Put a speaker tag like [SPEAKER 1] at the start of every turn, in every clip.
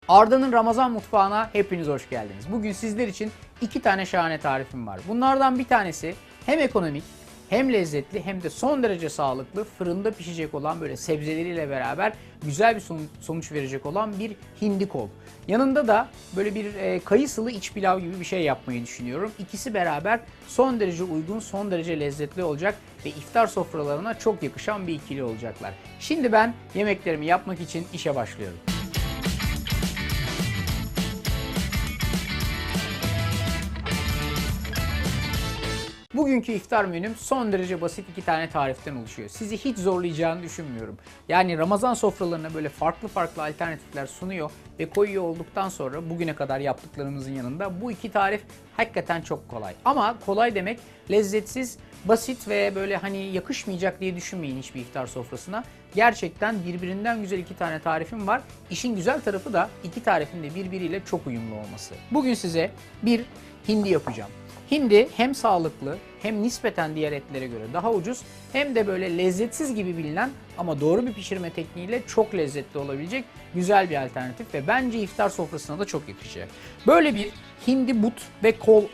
[SPEAKER 1] Arda'nın Ramazan mutfağına hepiniz hoş geldiniz. Bugün sizler için 2 tane şahane tarifim var. Bunlardan bir tanesi hem ekonomik hem lezzetli hem de son derece sağlıklı, fırında pişecek olan, böyle sebzeleriyle beraber güzel bir sonuç verecek olan bir hindi kol. Yanında da böyle bir kayısılı iç pilav gibi bir şey yapmayı düşünüyorum. İkisi beraber son derece uygun, son derece lezzetli olacak ve iftar sofralarına çok yakışan bir ikili olacaklar. Şimdi ben yemeklerimi yapmak için işe başlıyorum. Bugünkü iftar menüm son derece basit 2 tane tariften oluşuyor. Sizi hiç zorlayacağını düşünmüyorum. Yani Ramazan sofralarına böyle farklı alternatifler sunuyor ve koyuyor olduktan sonra bugüne kadar yaptıklarımızın yanında bu 2 tarif hakikaten çok kolay. Ama kolay demek lezzetsiz, basit ve böyle hani yakışmayacak diye düşünmeyin hiçbir iftar sofrasına. Gerçekten birbirinden güzel 2 tane tarifim var. İşin güzel tarafı da 2 tarifin de birbiriyle çok uyumlu olması. Bugün size bir hindi yapacağım. Hindi hem sağlıklı hem nispeten diğer etlere göre daha ucuz hem de böyle lezzetsiz gibi bilinen ama doğru bir pişirme tekniğiyle çok lezzetli olabilecek güzel bir alternatif ve bence iftar sofrasına da çok yakışacak. Böyle bir hindi but ve kol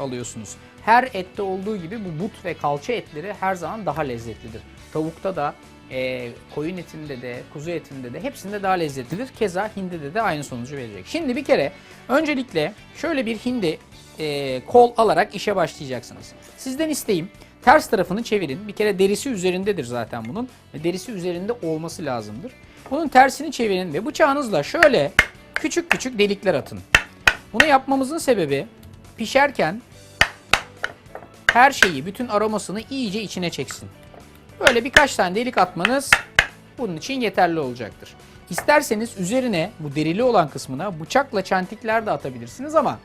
[SPEAKER 1] alıyorsunuz. Her ette olduğu gibi bu but ve kalça etleri her zaman daha lezzetlidir. Tavukta da, koyun etinde de, kuzu etinde de hepsinde daha lezzetlidir. Keza hindide de aynı sonucu verecek. Şimdi bir kere öncelikle şöyle bir hindi kol alarak işe başlayacaksınız. Sizden isteğim ters tarafını çevirin. Bir kere derisi üzerindedir zaten bunun. Ve derisi üzerinde olması lazımdır. Bunun tersini çevirin ve bıçağınızla şöyle küçük delikler atın. Bunu yapmamızın sebebi pişerken her şeyi, bütün aromasını iyice içine çeksin. Böyle birkaç tane delik atmanız bunun için yeterli olacaktır. İsterseniz üzerine bu derili olan kısmına bıçakla çentikler de atabilirsiniz ama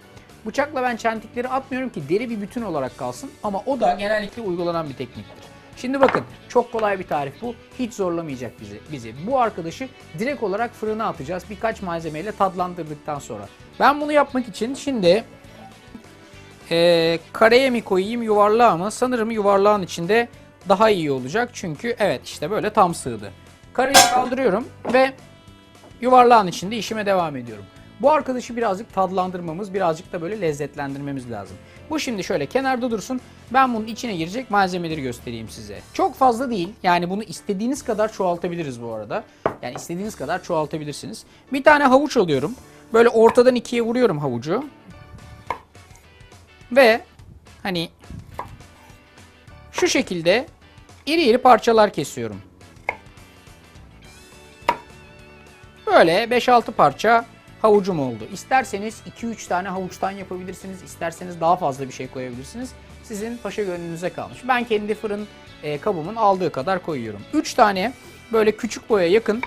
[SPEAKER 1] bıçakla ben çentikleri atmıyorum ki deri bir bütün olarak kalsın ama o da genellikle uygulanan bir tekniktir. Şimdi bakın çok kolay bir tarif bu. Hiç zorlamayacak bizi. Bu arkadaşı direkt olarak fırına atacağız birkaç malzemeyle tatlandırdıktan sonra. Ben bunu yapmak için şimdi kareye mi koyayım yuvarlağa mı? Sanırım yuvarlağın içinde daha iyi olacak. Çünkü evet işte böyle tam sığdı. Kareyi kaldırıyorum ve yuvarlağın içinde işime devam ediyorum. Bu arkadaşı birazcık tadlandırmamız, birazcık da böyle lezzetlendirmemiz lazım. Bu şimdi şöyle kenarda dursun. Ben bunun içine girecek malzemeleri göstereyim size. Çok fazla değil. Yani bunu istediğiniz kadar çoğaltabiliriz bu arada. Yani istediğiniz kadar çoğaltabilirsiniz. Bir tane havuç alıyorum. Böyle ortadan ikiye vuruyorum havucu. Ve hani şu şekilde iri parçalar kesiyorum. Böyle 5-6 parça havucum oldu. İsterseniz 2-3 tane havuçtan yapabilirsiniz. İsterseniz daha fazla bir şey koyabilirsiniz. Sizin paşa gönlünüze kalmış. Ben kendi fırın kabımın aldığı kadar koyuyorum. 3 tane böyle küçük boya yakın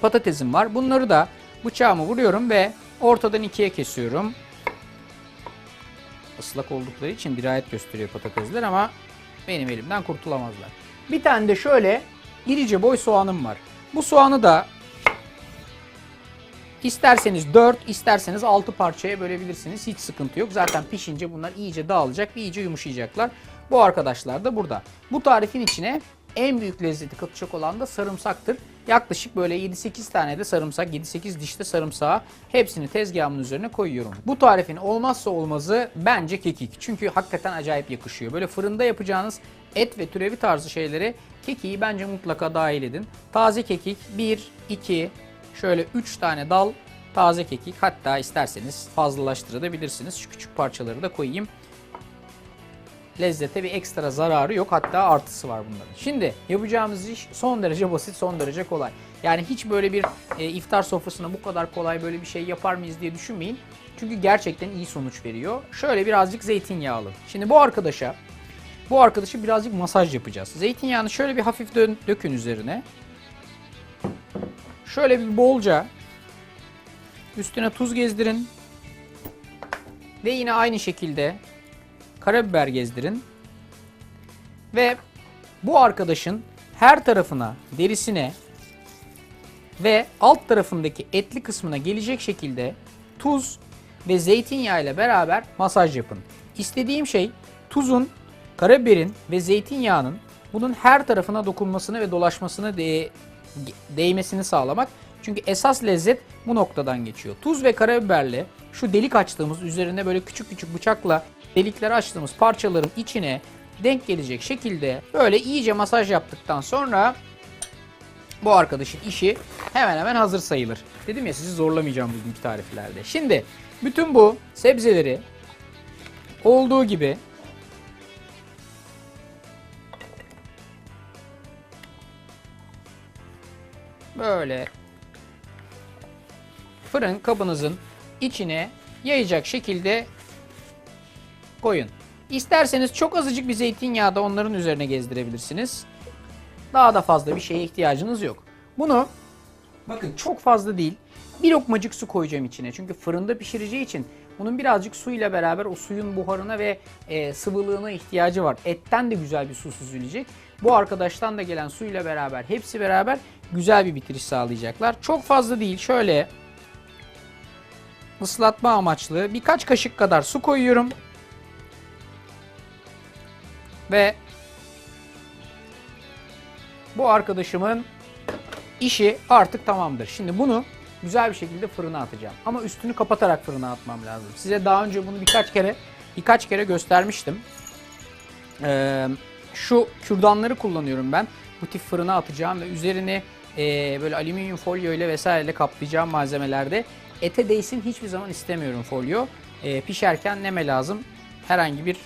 [SPEAKER 1] patatesim var. Bunları da bıçağımı vuruyorum ve ortadan ikiye kesiyorum. Islak oldukları için dirayet gösteriyor patatesler ama benim elimden kurtulamazlar. Bir tane de şöyle irice boy soğanım var. Bu soğanı da İsterseniz 4, isterseniz 6 parçaya bölebilirsiniz. Hiç sıkıntı yok. Zaten pişince bunlar iyice dağılacak ve iyice yumuşayacaklar. Bu arkadaşlar da burada. Bu tarifin içine en büyük lezzeti katacak olan da sarımsaktır. Yaklaşık böyle 7-8 tane de sarımsak, 7-8 diş de sarımsağı hepsini tezgahımın üzerine koyuyorum. Bu tarifin olmazsa olmazı bence kekik. Çünkü hakikaten acayip yakışıyor. Böyle fırında yapacağınız et ve türevi tarzı şeylere kekiği bence mutlaka dahil edin. Taze kekik 1, 2, şöyle 3 tane dal taze kekik, hatta isterseniz fazlalaştırabilirsiniz. Şu küçük parçaları da koyayım. Lezzete bir ekstra zararı yok, hatta artısı var bunların. Şimdi yapacağımız iş son derece basit, son derece kolay. Yani hiç böyle bir iftar sofrasına bu kadar kolay böyle bir şey yapar mıyız diye düşünmeyin. Çünkü gerçekten iyi sonuç veriyor. Şöyle birazcık zeytinyağlı. Şimdi bu arkadaşı birazcık masaj yapacağız. Zeytinyağını şöyle bir hafif dökün üzerine. Şöyle bir bolca üstüne tuz gezdirin ve yine aynı şekilde karabiber gezdirin ve bu arkadaşın her tarafına, derisine ve alt tarafındaki etli kısmına gelecek şekilde tuz ve zeytinyağı ile beraber masaj yapın. İstediğim şey tuzun, karabiberin ve zeytinyağının bunun her tarafına dokunmasını ve dolaşmasını değmesini sağlamak. Çünkü esas lezzet bu noktadan geçiyor. Tuz ve karabiberle şu delik açtığımız, üzerine böyle küçük küçük bıçakla delikler açtığımız parçaların içine denk gelecek şekilde böyle iyice masaj yaptıktan sonra bu arkadaşın işi hemen hemen hazır sayılır. Dedim ya, sizi zorlamayacağım bugünkü tariflerde. Şimdi bütün bu sebzeleri olduğu gibi böyle fırın kabınızın içine yayacak şekilde koyun. İsterseniz çok azıcık bir zeytinyağı da onların üzerine gezdirebilirsiniz. Daha da fazla bir şeye ihtiyacınız yok. Bunu bakın çok fazla değil, bir lokmacık su koyacağım içine. Çünkü fırında pişireceği için bunun birazcık suyla beraber o suyun buharına ve sıvılığına ihtiyacı var. Etten de güzel bir su süzülecek. Bu arkadaştan da gelen suyla beraber, hepsi beraber güzel bir bitiriş sağlayacaklar. Çok fazla değil, şöyle ıslatma amaçlı birkaç kaşık kadar su koyuyorum. Ve bu arkadaşımın işi artık tamamdır. Şimdi bunu güzel bir şekilde fırına atacağım. Ama üstünü kapatarak fırına atmam lazım. Size daha önce bunu birkaç kere göstermiştim. Şu kürdanları kullanıyorum ben. Bu tip fırına atacağım ve üzerini böyle alüminyum folyo ile vesaireyle kaplayacağım malzemelerde. Ete değsin hiçbir zaman istemiyorum folyo. Pişerken neme lazım. Herhangi bir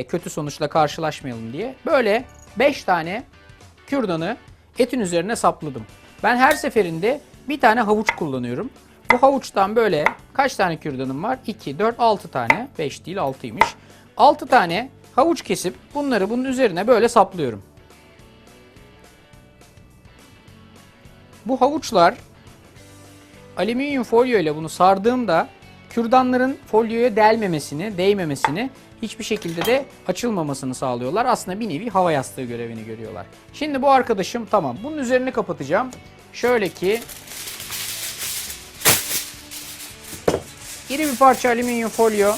[SPEAKER 1] kötü sonuçla karşılaşmayalım diye. Böyle 5 tane kürdanı etin üzerine sapladım. Ben her seferinde bir tane havuç kullanıyorum. Bu havuçtan böyle kaç tane kürdanım var? 2, 4, 6 tane. 5 değil, 6'ymış. 6 tane havuç kesip bunları bunun üzerine böyle saplıyorum. Bu havuçlar alüminyum folyo ile bunu sardığımda kürdanların folyoya değmemesini, hiçbir şekilde de açılmamasını sağlıyorlar. Aslında bir nevi hava yastığı görevini görüyorlar. Şimdi bu arkadaşım tamam. Bunun üzerini kapatacağım. Şöyle ki iri bir parça alüminyum folyo.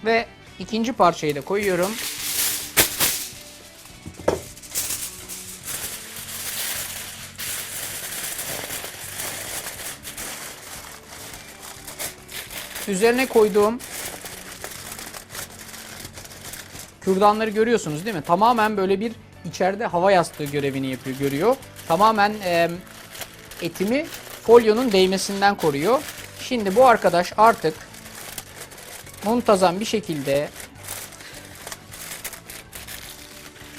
[SPEAKER 1] Ve ikinci parçayı da koyuyorum. Üzerine koyduğum kürdanları görüyorsunuz değil mi? Tamamen böyle bir içeride hava yastığı görevini görüyor. Tamamen etimi folyonun değmesinden koruyor. Şimdi bu arkadaş artık muntazam bir şekilde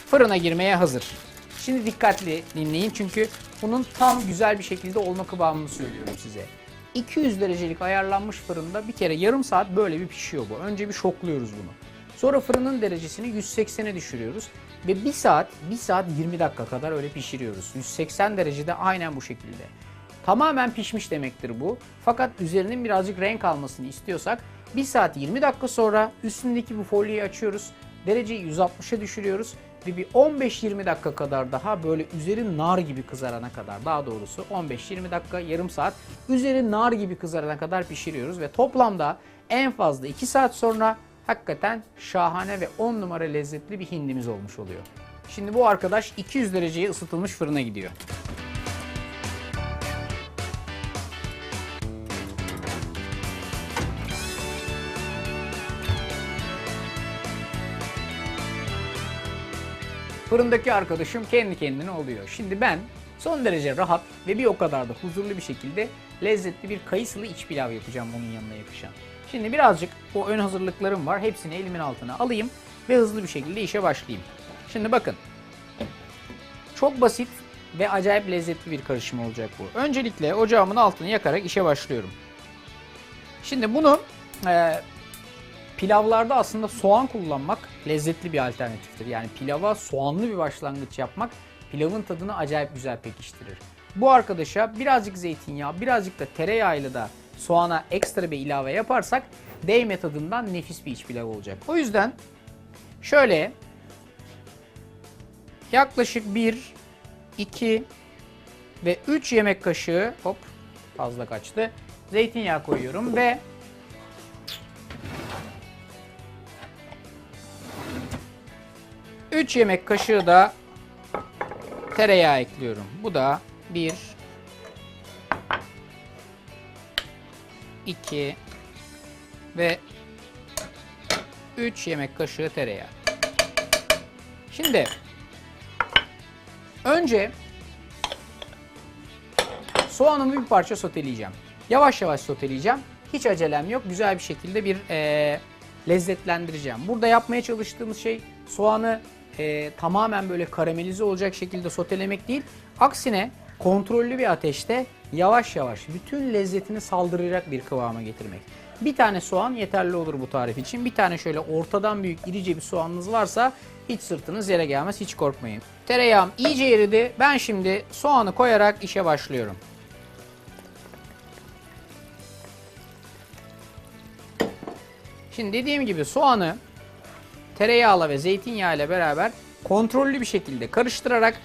[SPEAKER 1] fırına girmeye hazır. Şimdi dikkatli dinleyin çünkü bunun tam güzel bir şekilde olma kıvamını söylüyorum size. 200 derecelik ayarlanmış fırında bir kere yarım saat böyle bir pişiyor bu. Önce bir şokluyoruz bunu. Sonra fırının derecesini 180'e düşürüyoruz ve 1 saat 20 dakika kadar öyle pişiriyoruz. 180 derecede aynen bu şekilde. Tamamen pişmiş demektir bu. Fakat üzerinin birazcık renk almasını istiyorsak 1 saat 20 dakika sonra üstündeki bu folyoyu açıyoruz. Dereceyi 160'a düşürüyoruz ve bir 15-20 dakika kadar daha böyle üzeri nar gibi kızarana kadar, daha doğrusu 15-20 dakika, yarım saat üzeri nar gibi kızarana kadar pişiriyoruz ve toplamda en fazla 2 saat sonra hakikaten şahane ve 10 numara lezzetli bir hindimiz olmuş oluyor. Şimdi bu arkadaş 200 dereceye ısıtılmış fırına gidiyor. Fırındaki arkadaşım kendi kendine oluyor. Şimdi ben son derece rahat ve bir o kadar da huzurlu bir şekilde lezzetli bir kayısılı iç pilav yapacağım bunun yanına yakışan. Şimdi birazcık o ön hazırlıklarım var. Hepsini elimin altına alayım ve hızlı bir şekilde işe başlayayım. Şimdi bakın. Çok basit ve acayip lezzetli bir karışım olacak bu. Öncelikle ocağımın altını yakarak işe başlıyorum. Şimdi bunu pilavlarda aslında soğan kullanmak lezzetli bir alternatiftir. Yani pilava soğanlı bir başlangıç yapmak pilavın tadını acayip güzel pekiştirir. Bu arkadaşa birazcık zeytinyağı, birazcık da tereyağıyla da soğana ekstra bir ilave yaparsak değme tadından nefis bir iç pilav olacak. O yüzden şöyle yaklaşık 1, 2 ve 3 yemek kaşığı, hop fazla kaçtı, zeytinyağı koyuyorum ve 3 yemek kaşığı da tereyağı ekliyorum. Bu da 1, 2 ve 3 yemek kaşığı tereyağı. Şimdi önce soğanımı bir parça soteleyeceğim. Yavaş yavaş soteleyeceğim. Hiç acelem yok. Güzel bir şekilde bir lezzetlendireceğim. Burada yapmaya çalıştığımız şey soğanı tamamen böyle karamelize olacak şekilde sotelemek değil. Aksine kontrollü bir ateşte yavaş yavaş bütün lezzetini saldıracak bir kıvama getirmek. Bir tane soğan yeterli olur bu tarif için. Bir tane şöyle ortadan büyük irice bir soğanınız varsa hiç sırtınız yere gelmez, hiç korkmayın. Tereyağım iyice eridi. Ben şimdi soğanı koyarak işe başlıyorum. Şimdi dediğim gibi soğanı tereyağla ve zeytinyağıyla beraber kontrollü bir şekilde karıştırarak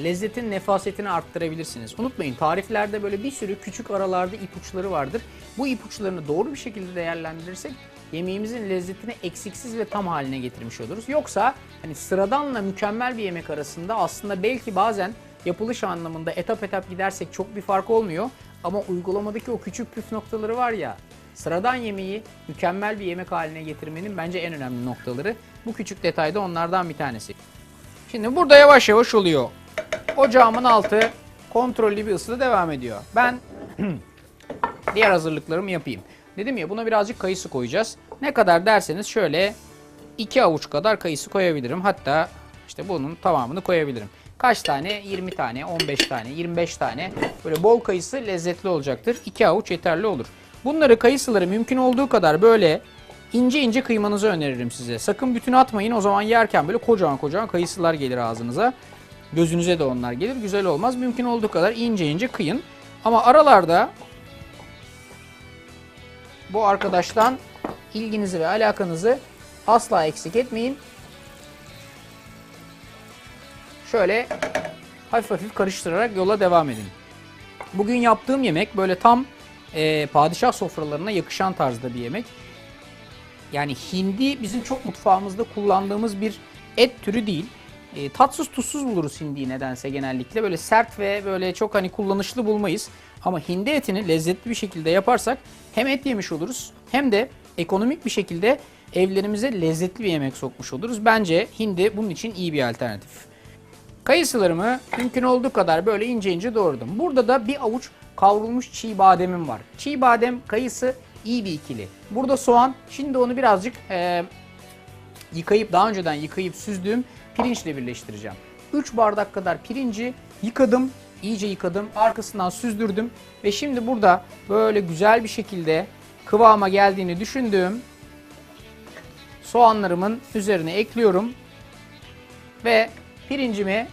[SPEAKER 1] lezzetin nefasetini arttırabilirsiniz. Unutmayın, tariflerde böyle bir sürü küçük aralarda ipuçları vardır. Bu ipuçlarını doğru bir şekilde değerlendirirsek yemeğimizin lezzetini eksiksiz ve tam haline getirmiş oluruz. Yoksa hani sıradanla mükemmel bir yemek arasında aslında belki bazen yapılış anlamında etap etap gidersek çok bir fark olmuyor. Ama uygulamadaki o küçük püf noktaları var ya, sıradan yemeği mükemmel bir yemek haline getirmenin bence en önemli noktaları. Bu küçük detay da onlardan bir tanesi. Şimdi burada yavaş yavaş oluyor. Ocağımın altı kontrollü bir ısıda devam ediyor. Ben diğer hazırlıklarımı yapayım. Dedim ya, buna birazcık kayısı koyacağız. Ne kadar derseniz şöyle 2 avuç kadar kayısı koyabilirim. Hatta işte bunun tamamını koyabilirim. Kaç tane? 20 tane, 15 tane, 25 tane. Böyle bol kayısı lezzetli olacaktır. 2 avuç yeterli olur. Bunları, kayısıları mümkün olduğu kadar böyle ince ince kıymanızı öneririm size. Sakın bütün atmayın, o zaman yerken böyle kocaman kocaman kayısılar gelir ağzınıza. Gözünüze de onlar gelir, güzel olmaz. Mümkün olduğu kadar ince ince kıyın. Ama aralarda bu arkadaştan ilginizi ve alakanızı asla eksik etmeyin. Şöyle hafif hafif karıştırarak yola devam edin. Bugün yaptığım yemek böyle tam padişah sofralarına yakışan tarzda bir yemek. Yani hindi bizim çok mutfağımızda kullandığımız bir et türü değil. Tatsız tuzsuz buluruz hindiyi nedense genellikle. Böyle sert ve böyle çok hani kullanışlı bulmayız. Ama hindi etini lezzetli bir şekilde yaparsak hem et yemiş oluruz hem de ekonomik bir şekilde evlerimize lezzetli bir yemek sokmuş oluruz. Bence hindi bunun için iyi bir alternatif. Kayısılarımı mümkün olduğu kadar böyle ince ince doğradım. Burada da bir avuç kavrulmuş çiğ bademim var. Çiğ badem, kayısı iyi bir ikili. Burada soğan. Şimdi onu birazcık daha önceden yıkayıp süzdüğüm pirinçle birleştireceğim. 3 bardak kadar pirinci yıkadım, iyice yıkadım, arkasından süzdürdüm ve şimdi burada böyle güzel bir şekilde kıvama geldiğini düşündüğüm soğanlarımın üzerine ekliyorum ve pirincimi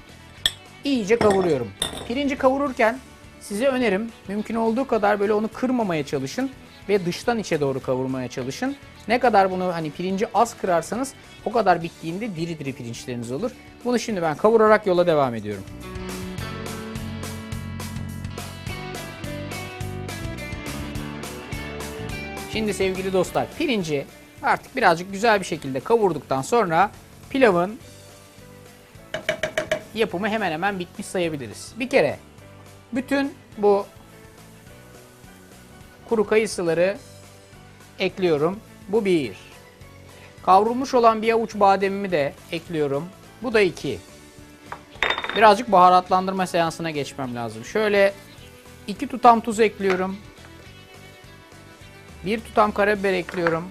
[SPEAKER 1] iyice kavuruyorum. Pirinci kavururken size önerim, mümkün olduğu kadar böyle onu kırmamaya çalışın ve dıştan içe doğru kavurmaya çalışın. Ne kadar bunu hani pirinci az kırarsanız o kadar bittiğinde diri diri pirinçleriniz olur. Bunu şimdi ben kavurarak yola devam ediyorum. Şimdi sevgili dostlar, pirinci artık birazcık güzel bir şekilde kavurduktan sonra pilavın yapımı hemen hemen bitmiş sayabiliriz. Bir kere bütün bu kuru kayısıları ekliyorum. Bu 1. Kavrulmuş olan bir avuç bademimi de ekliyorum. Bu da 2. Birazcık baharatlandırma seansına geçmem lazım. Şöyle 2 tutam tuz ekliyorum. 1 tutam karabiber ekliyorum.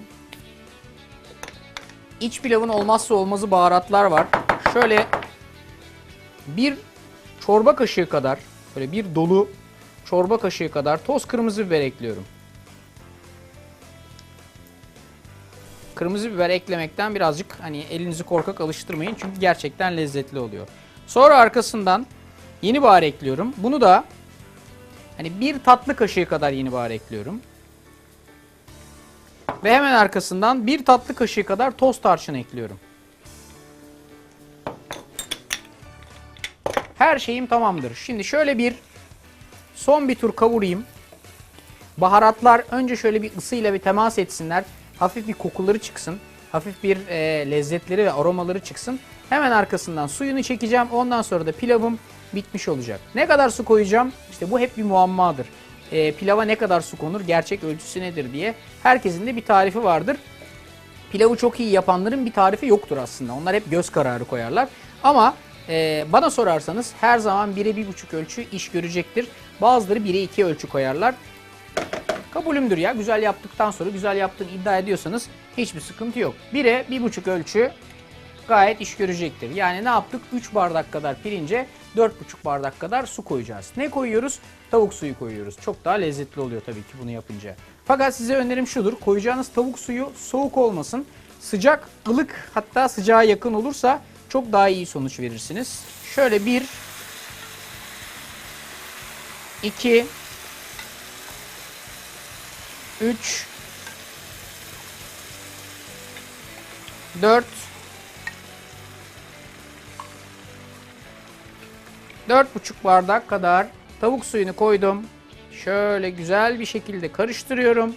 [SPEAKER 1] İç pilavın olmazsa olmazı baharatlar var. Şöyle 1 çorba kaşığı kadar, böyle bir dolu çorba kaşığı kadar toz kırmızı biber ekliyorum. Kırmızı biber eklemekten birazcık hani elinizi korkak alıştırmayın çünkü gerçekten lezzetli oluyor. Sonra arkasından yeni bahar ekliyorum. Bunu da hani 1 tatlı kaşığı kadar yeni bahar ekliyorum. Ve hemen arkasından 1 tatlı kaşığı kadar toz tarçın ekliyorum. Her şeyim tamamdır. Şimdi şöyle son bir tur kavurayım. Baharatlar önce şöyle bir ısıyla bir temas etsinler. Hafif bir kokuları çıksın. Hafif bir lezzetleri ve aromaları çıksın. Hemen arkasından suyunu çekeceğim. Ondan sonra da pilavım bitmiş olacak. Ne kadar su koyacağım? İşte bu hep bir muammadır. Pilava ne kadar su konur? Gerçek ölçüsü nedir diye. Herkesin de bir tarifi vardır. Pilavı çok iyi yapanların bir tarifi yoktur aslında. Onlar hep göz kararı koyarlar. Ama bana sorarsanız her zaman 1'e 1,5 ölçü iş görecektir. Bazıları 1'e 2 ölçü koyarlar. Kabulümdür ya. Güzel yaptıktan sonra güzel yaptığını iddia ediyorsanız hiçbir sıkıntı yok. 1'e 1,5 ölçü gayet iş görecektir. Yani ne yaptık? 3 bardak kadar pirince 4,5 bardak kadar su koyacağız. Ne koyuyoruz? Tavuk suyu koyuyoruz. Çok daha lezzetli oluyor tabii ki bunu yapınca. Fakat size önerim şudur. Koyacağınız tavuk suyu soğuk olmasın. Sıcak, ılık, hatta sıcağa yakın olursa çok daha iyi sonuç verirsiniz. Şöyle 1, 2, 3, 4, 4,5 bardak kadar tavuk suyunu koydum. Şöyle güzel bir şekilde karıştırıyorum.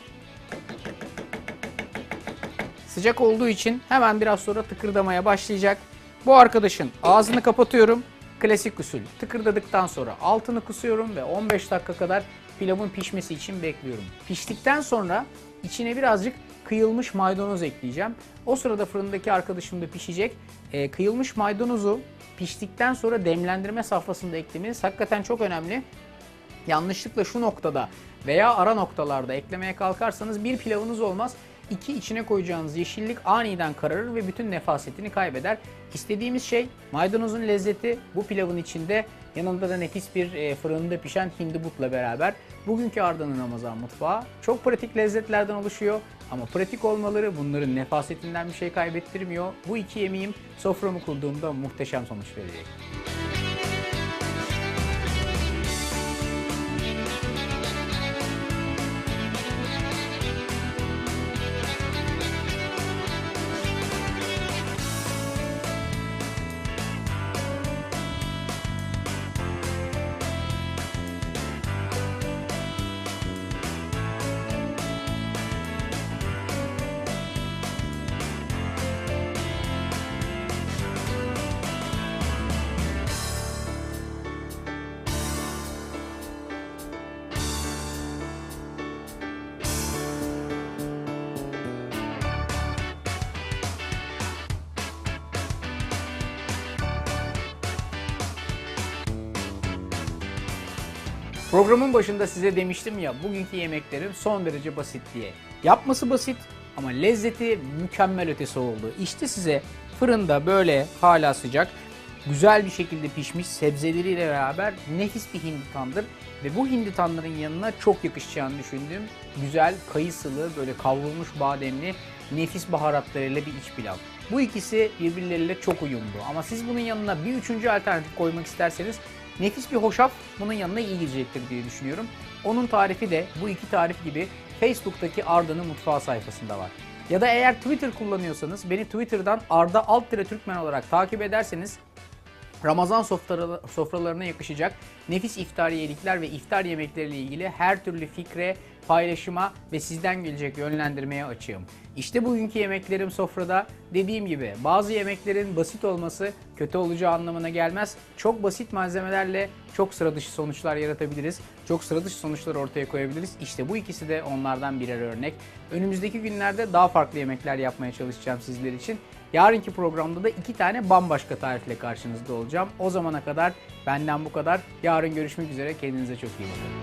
[SPEAKER 1] Sıcak olduğu için hemen biraz sonra tıkırdamaya başlayacak. Bu arkadaşın ağzını kapatıyorum. Klasik usul. Tıkırdadıktan sonra altını kısıyorum ve 15 dakika kadar pilavın pişmesi için bekliyorum. Piştikten sonra içine birazcık kıyılmış maydanoz ekleyeceğim. O sırada fırındaki arkadaşım da pişecek. Kıyılmış maydanozu piştikten sonra demlendirme safhasında eklemeniz hakikaten çok önemli. Yanlışlıkla şu noktada veya ara noktalarda eklemeye kalkarsanız bir pilavınız olmaz. 2, içine koyacağınız yeşillik aniden kararır ve bütün nefasetini kaybeder. İstediğimiz şey maydanozun lezzeti bu pilavın içinde, yanında da nefis bir fırında pişen hindibutla beraber. Bugünkü Arda'nın Ramazan mutfağı çok pratik lezzetlerden oluşuyor. Ama pratik olmaları bunların nefasetinden bir şey kaybettirmiyor. Bu iki yemeğim soframı kurduğumda muhteşem sonuç verecek. Programın başında size demiştim ya, bugünkü yemeklerim son derece basit diye. Yapması basit ama lezzeti mükemmel ötesi oldu. İşte size fırında böyle hala sıcak, güzel bir şekilde pişmiş sebzeleriyle beraber nefis bir hinditandır. Ve bu hinditanların yanına çok yakışacağını düşündüğüm güzel kayısılı, böyle kavrulmuş bademli, nefis baharatlarıyla bir iç pilav. Bu ikisi birbirleriyle çok uyumlu. Ama siz bunun yanına bir üçüncü alternatif koymak isterseniz nefis bir hoşaf bunun yanına iyi gidecektir diye düşünüyorum. Onun tarifi de bu iki tarif gibi Facebook'taki Arda'nın mutfağı sayfasında var. Ya da eğer Twitter kullanıyorsanız beni Twitter'dan Arda_Türkmen olarak takip ederseniz Ramazan sofralarına yakışacak nefis iftariyelikler ve iftar yemekleriyle ilgili her türlü fikre, paylaşıma ve sizden gelecek yönlendirmeye açığım. İşte bugünkü yemeklerim sofrada. Dediğim gibi bazı yemeklerin basit olması kötü olacağı anlamına gelmez. Çok basit malzemelerle çok sıra dışı sonuçlar yaratabiliriz. Çok sıra dışı sonuçlar ortaya koyabiliriz. İşte bu ikisi de onlardan birer örnek. Önümüzdeki günlerde daha farklı yemekler yapmaya çalışacağım sizler için. Yarınki programda da 2 tane bambaşka tarifle karşınızda olacağım. O zamana kadar benden bu kadar. Yarın görüşmek üzere. Kendinize çok iyi bakın.